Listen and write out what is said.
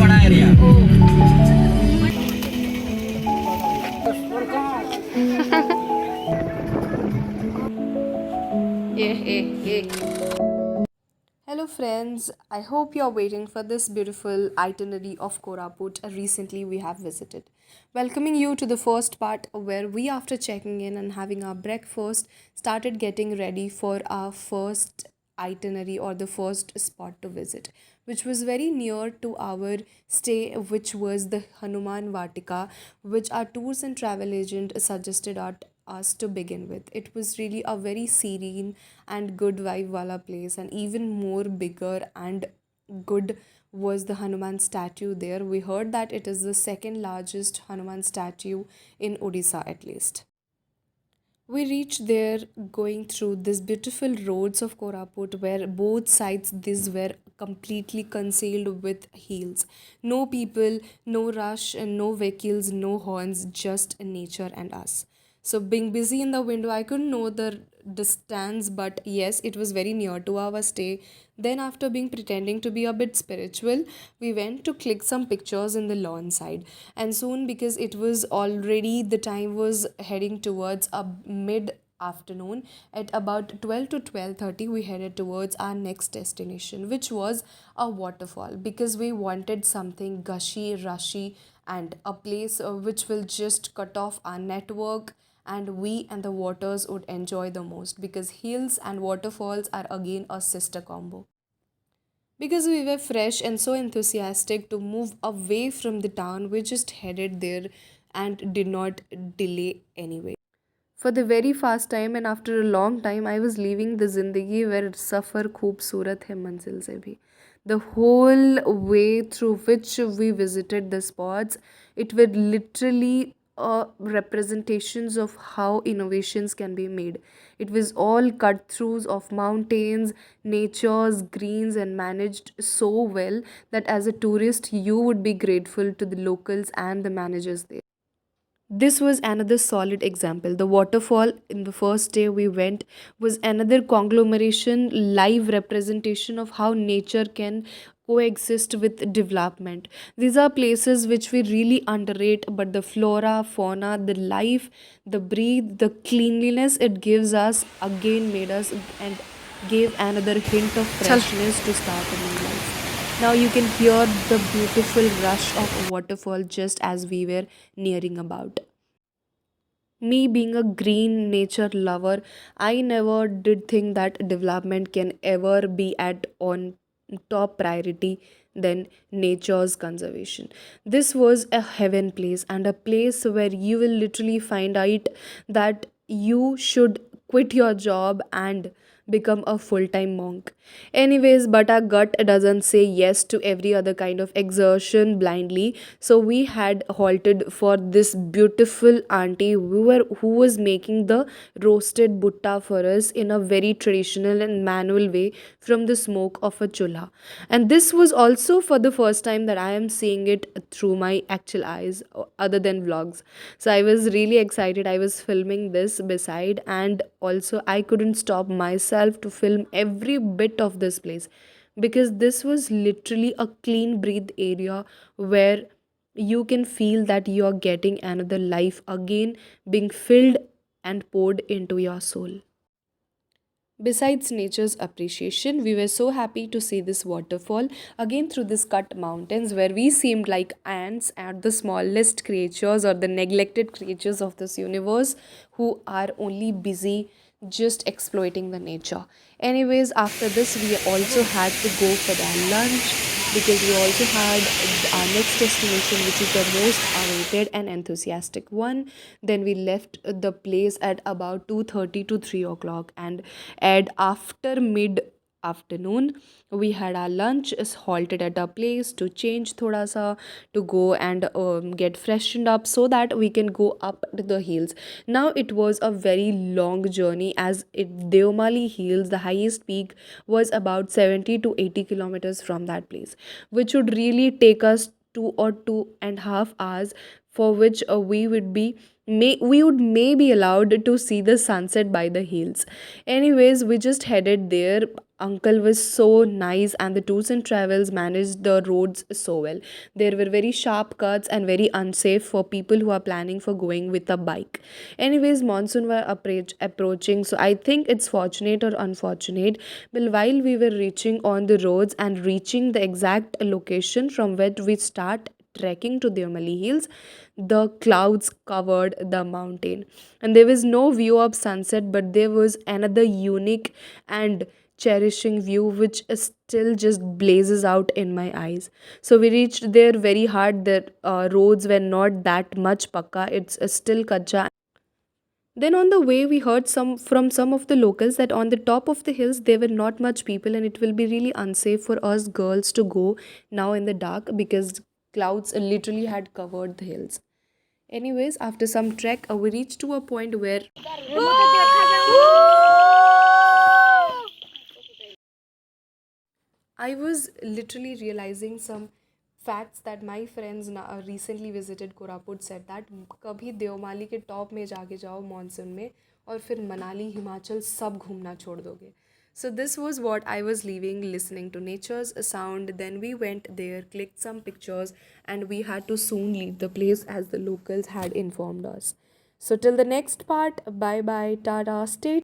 बड़ा area. Hello, friends. I hope you're waiting for this beautiful itinerary of Koraput recently we have visited. Welcoming you to the first part where we, after checking in and having our breakfast, started getting ready for our first itinerary or the first spot to visit, which was very near to our stay, which was the Hanuman Vatika, which our tours and travel agent suggested us to begin with. It was really a very serene and good vibe wala place, and even more bigger and good was the Hanuman statue there. We heard that it is the second largest Hanuman statue in Odisha at least. We reached there going through these beautiful roads of Koraput where both sides these were completely concealed with hills. No people, no rush, and no vehicles, no horns, just nature and us. So being busy in the window, I couldn't know the distance, but yes, it was very near to our stay. Then after being pretending to be a bit spiritual, we went to click some pictures in the lawn side. And soon, because it was already the time was heading towards a mid afternoon, at about 12 to 12:30 we headed towards our next destination, which was a waterfall, because we wanted something gushy, rushy, and a place which will just cut off our network, and we and the waters would enjoy the most, because hills and waterfalls are again a sister combo. Because we were fresh and so enthusiastic to move away from the town, we just headed there and did not delay anyway. For the very first time and after a long time, I was leaving the zindagi where safar khoobsurat hai manzil se bhi. The whole way through which we visited the spots, it were literally representations of how innovations can be made. It was all cut throughs of mountains, nature's greens, and managed so well that as a tourist, you would be grateful to the locals and the managers there. This was another solid example. The waterfall in the first day we went was another conglomeration, live representation of how nature can coexist with development. These are places which we really underrate, but the flora, fauna, the life, the breathe, the cleanliness it gives us again made us and gave another hint of freshness to start a new life. Now you can hear the beautiful rush of a waterfall just as we were nearing about. Me being a green nature lover, I never did think that development can ever be at on top priority than nature's conservation. This was a heaven place, and a place where you will literally find out that you should quit your job and become a full-time monk. Anyways, but our gut doesn't say yes to every other kind of exertion blindly, so we had halted for this beautiful auntie who was making the roasted butta for us in a very traditional and manual way from the smoke of a chulha. And this was also for the first time that I am seeing it through my actual eyes, other than vlogs. So I was really excited. I was filming this beside, and also I couldn't stop myself to film every bit of this place, because this was literally a clean breathe area where you can feel that you're getting another life again being filled and poured into your soul. Besides nature's appreciation, we were so happy to see this waterfall again through these cut mountains where we seemed like ants at the smallest creatures or the neglected creatures of this universe who are only busy just exploiting the nature. Anyways, after this, we also had to go for the lunch, because we also had our next destination, which is the most awaited and enthusiastic one. Then we left the place at about 2:30 to 3 o'clock, and at after mid afternoon we had our lunch, is halted at a place to change thoda sa, to go and get freshened up so that we can go up to the hills. Now it was a very long journey, as it Deomali hills, the highest peak, was about 70 to 80 kilometers from that place, which would really take us 2 or 2.5 hours for which we would may be allowed to see the sunset by the hills. Anyways, we just headed there. Uncle was so nice, and the tours and travels managed the roads so well. There were very sharp cuts and very unsafe for people who are planning for going with a bike. Anyways, monsoon were approaching, so I think it's fortunate or unfortunate. But while we were reaching on the roads and reaching the exact location from where we start trekking to the Omali Hills, the clouds covered the mountain, and there was no view of sunset, but there was another unique and cherishing view which is still just blazes out in my eyes. So we reached there very hard. The roads were not that much pakka, it's still kacha. Then on the way we heard some of the locals that on the top of the hills there were not much people, and it will be really unsafe for us girls to go now in the dark because clouds literally had covered the hills. Anyways, after some trek, we reached to a point where I was literally realizing some facts that my friends recently visited Koraput said that कभी देवमाली के top में जाके जाओ monsoon में और फिर मनाली हिमाचल सब घूमना छोड़ दोगे. So this was what I was leaving, listening to nature's sound. Then we went there, clicked some pictures, and we had to soon leave the place as the locals had informed us. So till the next part, bye bye, tada, stay